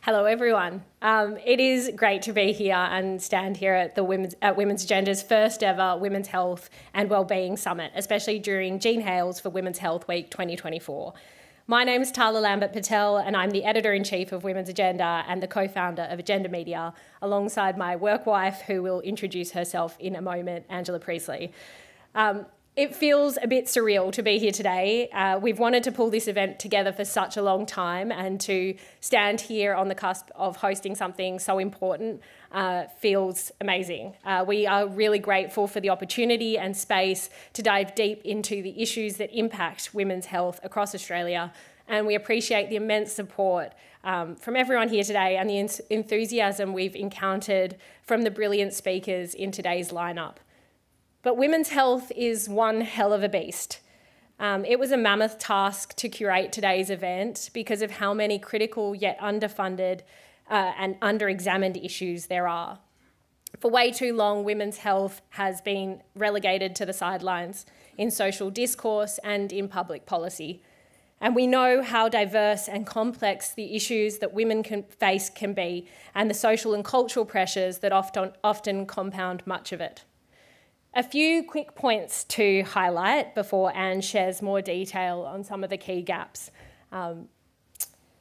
Hello, everyone. It is great to be here and stand here at Women's Agenda's first ever Women's Health and Wellbeing Summit, especially during Jean Hales for Women's Health Week 2024. My name is Tarla Lambert-Patel, and I'm the Editor-in-Chief of Women's Agenda and the co-founder of Agenda Media, alongside my work wife, who will introduce herself in a moment, Angela Priestley. It feels a bit surreal to be here today. We've wanted to pull this event together for such a long time, and to stand here on the cusp of hosting something so important feels amazing. We are really grateful for the opportunity and space to dive deep into the issues that impact women's health across Australia, and we appreciate the immense support from everyone here today and the enthusiasm we've encountered from the brilliant speakers in today's lineup. But women's health is one hell of a beast. It was a mammoth task to curate today's event because of how many critical yet underfunded and under-examined issues there are. For way too long, women's health has been relegated to the sidelines in social discourse and in public policy. And we know how diverse and complex the issues that women face can be, and the social and cultural pressures that often compound much of it. A few quick points to highlight before Anne shares more detail on some of the key gaps.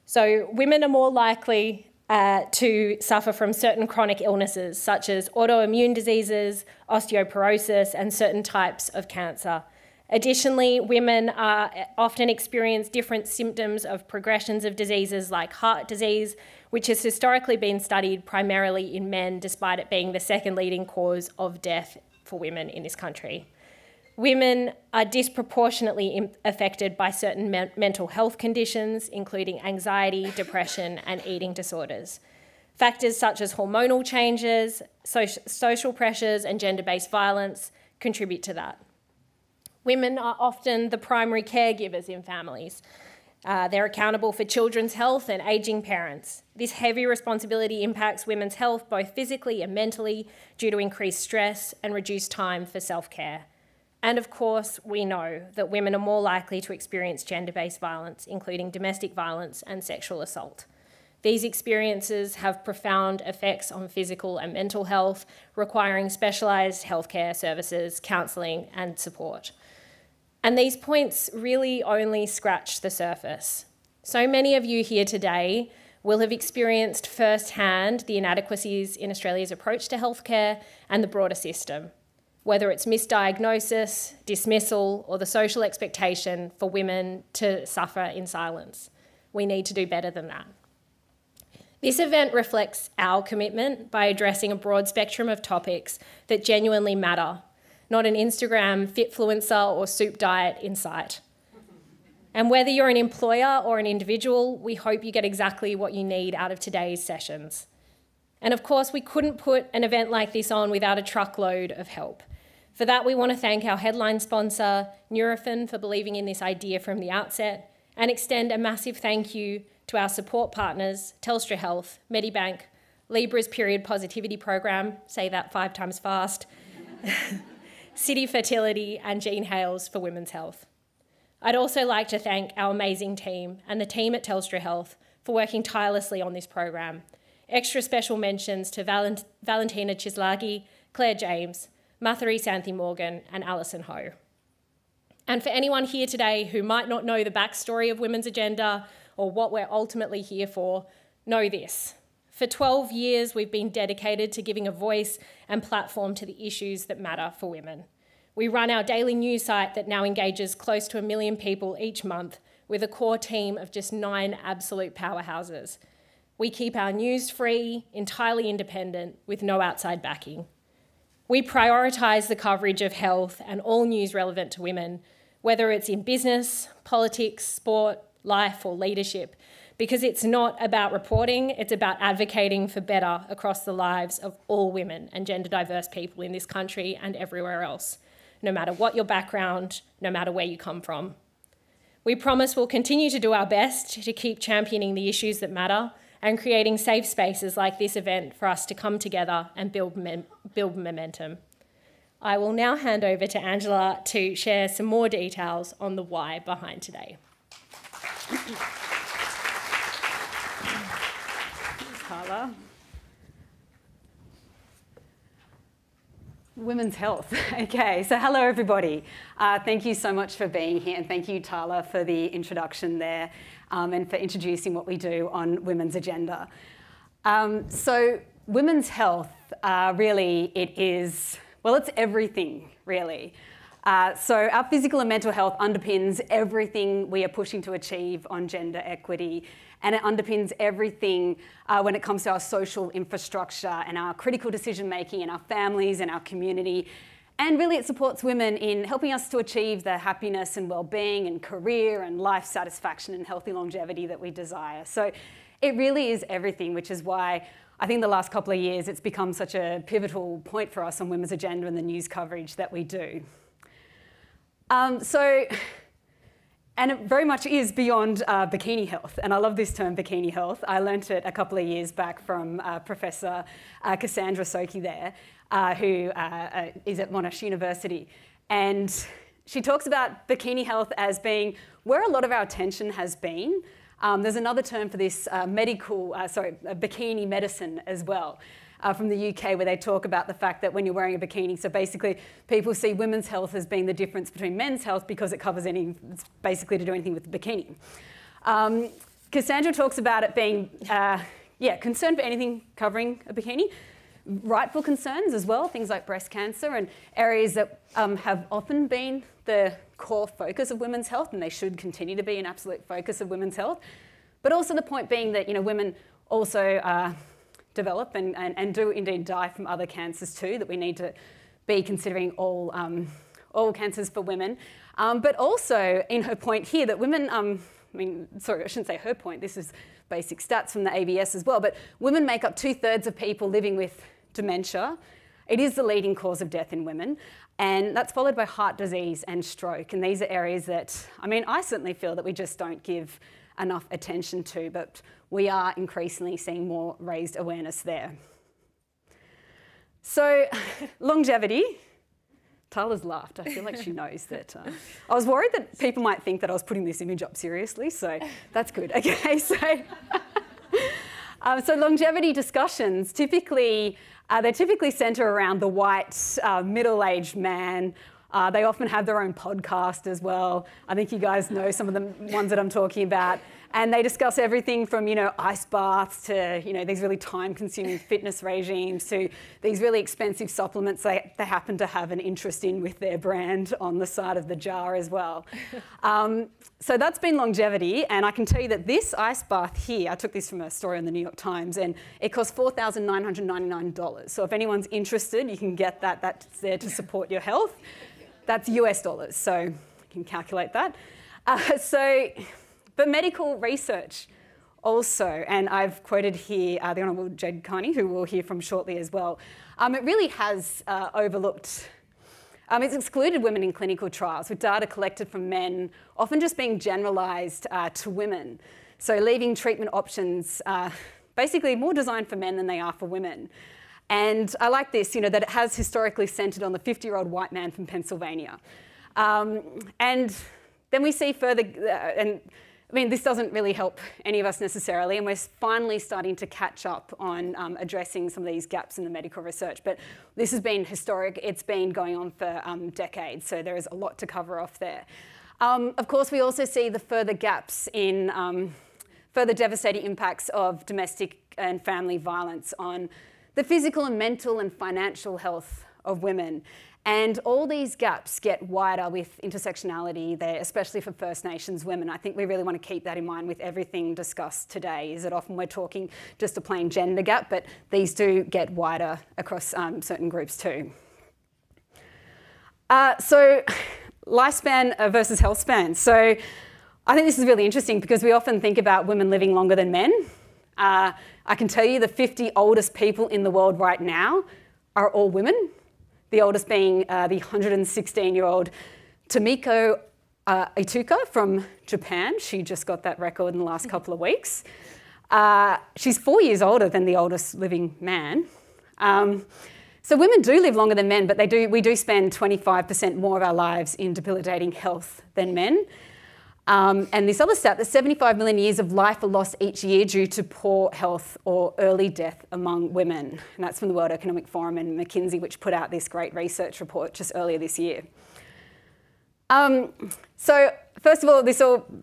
So women are more likely to suffer from certain chronic illnesses, such as autoimmune diseases, osteoporosis, and certain types of cancer. Additionally, women often experience different symptoms of progressions of diseases like heart disease, which has historically been studied primarily in men, despite it being the second leading cause of death for women in this country. Women are disproportionately affected by certain mental health conditions, including anxiety, depression, and eating disorders. Factors such as hormonal changes, social pressures, and gender-based violence contribute to that. Women are often the primary caregivers in families. They're accountable for children's health and ageing parents. This heavy responsibility impacts women's health both physically and mentally due to increased stress and reduced time for self-care. And of course, we know that women are more likely to experience gender-based violence, including domestic violence and sexual assault. These experiences have profound effects on physical and mental health, requiring specialised healthcare services, counselling and support. And these points really only scratch the surface. So many of you here today will have experienced firsthand the inadequacies in Australia's approach to healthcare and the broader system, whether it's misdiagnosis, dismissal, or the social expectation for women to suffer in silence. We need to do better than that. This event reflects our commitment by addressing a broad spectrum of topics that genuinely matter, not an Instagram fitfluencer or soup diet in sight. And whether you're an employer or an individual, we hope you get exactly what you need out of today's sessions. And of course, we couldn't put an event like this on without a truckload of help. For that, we want to thank our headline sponsor, Nurofen, for believing in this idea from the outset, and extend a massive thank you to our support partners, Telstra Health, Medibank, Libra's Period Positivity Program, say that 5 times fast, City Fertility, and Jean Hales for Women's Health. I'd also like to thank our amazing team and the team at Telstra Health for working tirelessly on this program. Extra special mentions to Valentina Chislagi, Claire James, Mathari Santhi Morgan, and Alison Ho. And for anyone here today who might not know the backstory of Women's Agenda or what we're ultimately here for, know this. For 12 years, we've been dedicated to giving a voice and platform to the issues that matter for women. We run our daily news site that now engages close to 1 million people each month with a core team of just 9 absolute powerhouses. We keep our news free, entirely independent, with no outside backing. We prioritise the coverage of health and all news relevant to women, whether it's in business, politics, sport, life, or leadership, because it's not about reporting, it's about advocating for better across the lives of all women and gender diverse people in this country and everywhere else, no matter what your background, no matter where you come from. We promise we'll continue to do our best to keep championing the issues that matter and creating safe spaces like this event for us to come together and build momentum. I will now hand over to Angela to share some more details on the why behind today. Women's health. Okay, so hello everybody. Thank you so much for being here, and thank you, Tarla, for the introduction there and for introducing what we do on Women's Agenda. So women's health, really, it is, well, it's everything, really. So our physical and mental health underpins everything we are pushing to achieve on gender equity, and it underpins everything when it comes to our social infrastructure and our critical decision making in our families and our community. And really it supports women in helping us to achieve the happiness and well-being and career and life satisfaction and healthy longevity that we desire. So it really is everything, which is why I think the last couple of years it's become such a pivotal point for us on Women's Agenda and the news coverage that we do. And it very much is beyond bikini health, and I love this term, bikini health. I learnt it a couple of years back from Professor Cassandra Soki there, who is at Monash University. And she talks about bikini health as being where a lot of our attention has been. There's another term for this, bikini medicine as well. From the UK, where they talk about the fact that when you're wearing a bikini, so basically people see women's health as being the difference between men's health because it covers it's basically to do anything with the bikini. Cassandra talks about it being, concern for anything covering a bikini, rightful concerns as well, things like breast cancer and areas that have often been the core focus of women's health, and they should continue to be an absolute focus of women's health. But also the point being that, women also develop and do indeed die from other cancers too, that we need to be considering all cancers for women. But also in her point here that women, I shouldn't say her point, this is basic stats from the ABS as well, but women make up 2/3 of people living with dementia. It is the leading cause of death in women, and that's followed by heart disease and stroke. And these are areas that, I certainly feel that we just don't give enough attention to, but we are increasingly seeing more raised awareness there. So longevity, Tarla's laughed. I feel like she knows that. I was worried that people might think that I was putting this image up seriously, so that's good. Okay, so longevity discussions typically centre around the white middle-aged man. They often have their own podcast as well. I think you guys know some of the ones that I'm talking about. And they discuss everything from, ice baths to, these really time-consuming fitness regimes to these really expensive supplements they happen to have an interest in with their brand on the side of the jar as well. So that's been longevity. And I can tell you that this ice bath here, I took this from a story in the New York Times, and it cost $4,999. So if anyone's interested, you can get that. That's there to support your health. That's US dollars, so you can calculate that. But medical research also, and I've quoted here the Honourable Jade Carney, who we'll hear from shortly as well, it really has overlooked, it's excluded women in clinical trials with data collected from men, often just being generalised to women. So leaving treatment options basically more designed for men than they are for women. And I like this, that it has historically centred on the 50-year-old white man from Pennsylvania. And then we see further, this doesn't really help any of us necessarily, and we're finally starting to catch up on addressing some of these gaps in the medical research. But this has been historic. It's been going on for decades, so there is a lot to cover off there. Of course, we also see the further gaps in further devastating impacts of domestic and family violence on the physical and mental and financial health of women. And all these gaps get wider with intersectionality there, especially for First Nations women. I think we really want to keep that in mind with everything discussed today, is that often we're talking just a plain gender gap, but these do get wider across certain groups too. So lifespan versus health span. So I think this is really interesting because we often think about women living longer than men. I can tell you the 50 oldest people in the world right now are all women. The oldest being the 116-year-old Tomiko Ituka from Japan. She just got that record in the last couple of weeks. She's 4 years older than the oldest living man. So women do live longer than men, but we do spend 25% more of our lives in debilitating health than men. And this other stat, that 75 million years of life are lost each year due to poor health or early death among women. And that's from the World Economic Forum and McKinsey, which put out this great research report just earlier this year. So first of all,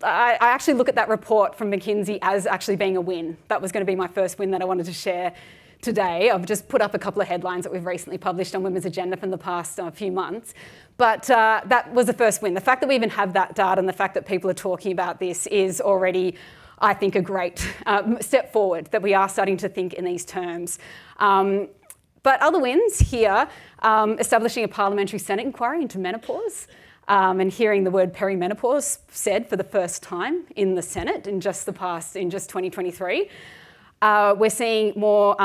I actually look at that report from McKinsey as actually being a win. That was going to be my first win that I wanted to share today. I've just put up a couple of headlines that we've recently published on Women's Agenda from the past few months. But that was the first win. The fact that we even have that data and the fact that people are talking about this is already, I think, a great step forward, that we are starting to think in these terms. But other wins here, establishing a parliamentary Senate inquiry into menopause, and hearing the word perimenopause said for the first time in the Senate in just 2023. We're seeing more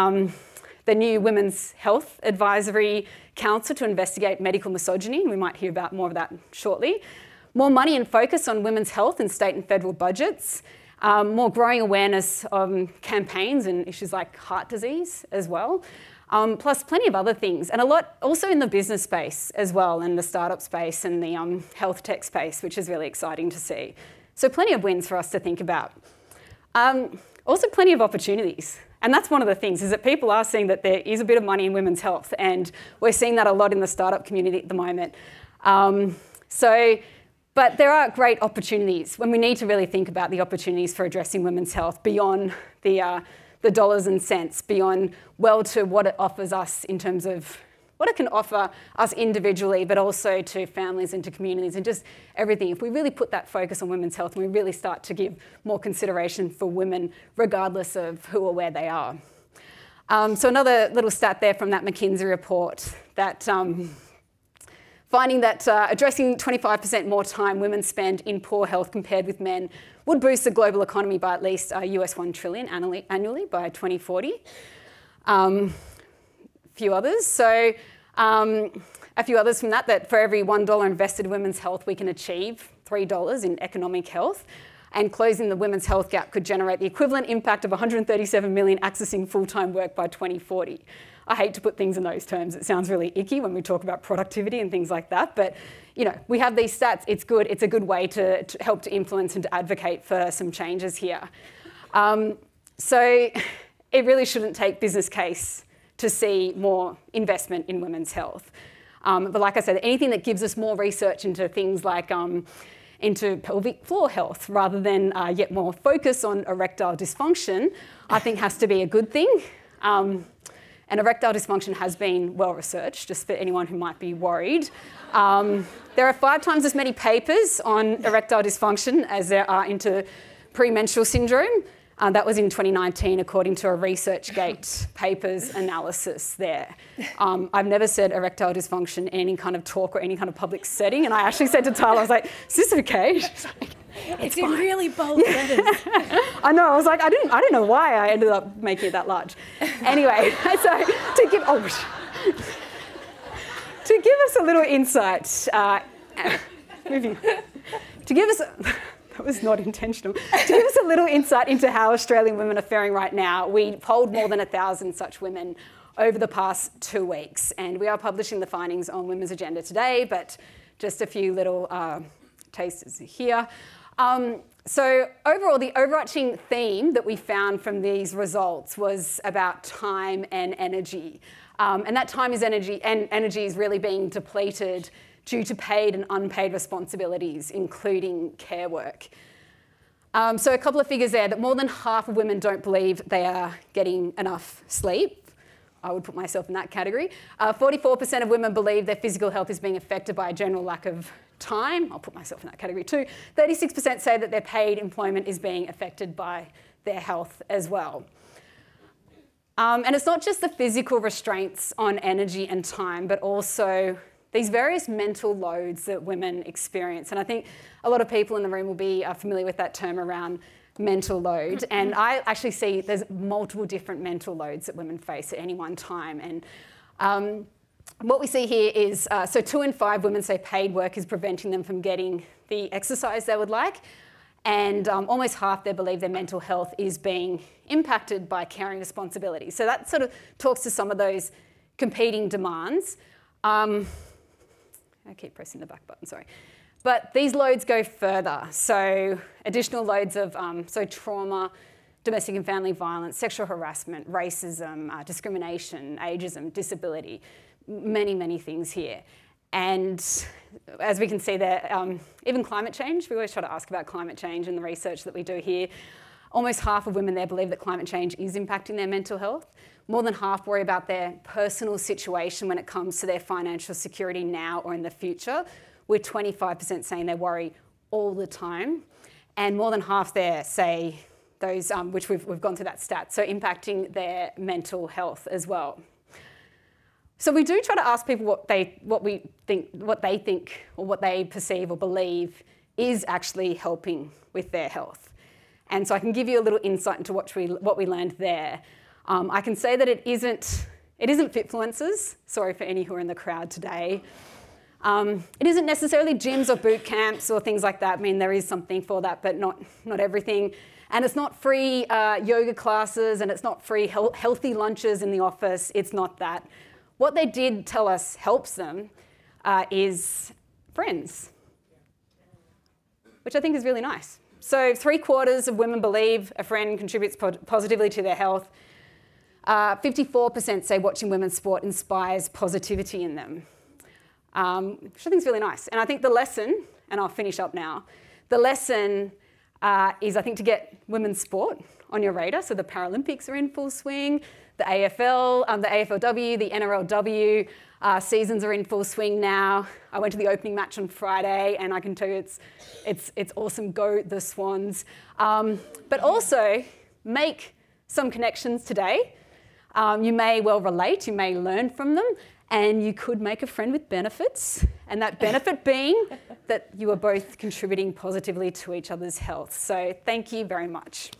the new Women's Health Advisory Council to investigate medical misogyny. We might hear about more of that shortly. More money and focus on women's health in state and federal budgets. More growing awareness of campaigns and issues like heart disease as well. Plus plenty of other things, and a lot also in the business space as well, and the startup space and the health tech space, which is really exciting to see. So plenty of wins for us to think about. Also plenty of opportunities. And that's one of the things, is that people are seeing that there is a bit of money in women's health, and we're seeing that a lot in the startup community at the moment. But there are great opportunities when we need to really think about the opportunities for addressing women's health beyond the dollars and cents, beyond to what it offers us in terms of what it can offer us individually, but also to families and to communities and just everything. If we really put that focus on women's health and we really start to give more consideration for women, regardless of who or where they are. So another little stat there from that McKinsey report, that finding that addressing 25% more time women spend in poor health compared with men would boost the global economy by at least US $1 trillion annually by 2040. Few others. So a few others from that for every $1 invested in women's health, we can achieve $3 in economic health. And closing the women's health gap could generate the equivalent impact of 137 million accessing full-time work by 2040. I hate to put things in those terms. It sounds really icky when we talk about productivity and things like that. But we have these stats. It's good. It's a good way to help to influence and to advocate for some changes here. So it really shouldn't take business case to see more investment in women's health. But like I said, anything that gives us more research into things like into pelvic floor health rather than yet more focus on erectile dysfunction, I think has to be a good thing. And erectile dysfunction has been well researched, just for anyone who might be worried. There are 5 times as many papers on erectile dysfunction as there are into premenstrual syndrome. That was in 2019, according to a ResearchGate papers analysis there. I've never said erectile dysfunction in any kind of talk or any kind of public setting. And I actually said to Tarla, I was like, is this okay? She's like, it's in really bold letters. I know, I was like, I don't know why I ended up making it that large. Anyway, so to give us a little insight, that was not intentional. To give us a little insight into how Australian women are faring right now, we polled more than 1,000 such women over the past 2 weeks, and we are publishing the findings on Women's Agenda today, but just a few little tasters here. So overall, the overarching theme that we found from these results was about time and energy. And that time is energy, and energy is really being depleted due to paid and unpaid responsibilities, including care work. So a couple of figures there, that more than half of women don't believe they are getting enough sleep. I would put myself in that category. 44% of women believe their physical health is being affected by a general lack of time. I'll put myself in that category too. 36% say that their paid employment is being affected by their health as well. And it's not just the physical restraints on energy and time, but also these various mental loads that women experience. And I think a lot of people in the room will be familiar with that term around mental load. And I actually see there's multiple different mental loads that women face at any one time. And what we see here is, so 2 in 5 women say paid work is preventing them from getting the exercise they would like. And almost half they believe their mental health is being impacted by caring responsibilities. So that sort of talks to some of those competing demands. I keep pressing the back button, sorry. But these loads go further. So additional loads of trauma, domestic and family violence, sexual harassment, racism, discrimination, ageism, disability, many, many things here. And as we can see there, even climate change, we always try to ask about climate change in the research that we do here. Almost half of women there believe that climate change is impacting their mental health. More than half worry about their personal situation when it comes to their financial security now or in the future, with 25% saying they worry all the time. And more than half there say those, which we've gone through that stat, so impacting their mental health as well. So we do try to ask people what they think or what they perceive or believe is actually helping with their health. And so I can give you a little insight into what we learned there. I can say that it isn't Fitfluencers. Sorry for any who are in the crowd today. It isn't necessarily gyms or boot camps or things like that. I mean, there is something for that, but not everything. And it's not free yoga classes, and it's not free healthy lunches in the office. It's not that. What they did tell us helps them is friends, which I think is really nice. So 3/4 of women believe a friend contributes positively to their health. 54% say watching women's sport inspires positivity in them, which I think is really nice. And I think the lesson, and I'll finish up now, the lesson is, I think, to get women's sport on your radar. So the Paralympics are in full swing, the AFL, the AFLW, the NRLW seasons are in full swing now. I went to the opening match on Friday, and I can tell you it's awesome. Go the Swans! But also make some connections today. You may well relate, you may learn from them, and you could make a friend with benefits, and that benefit being that you are both contributing positively to each other's health. So thank you very much.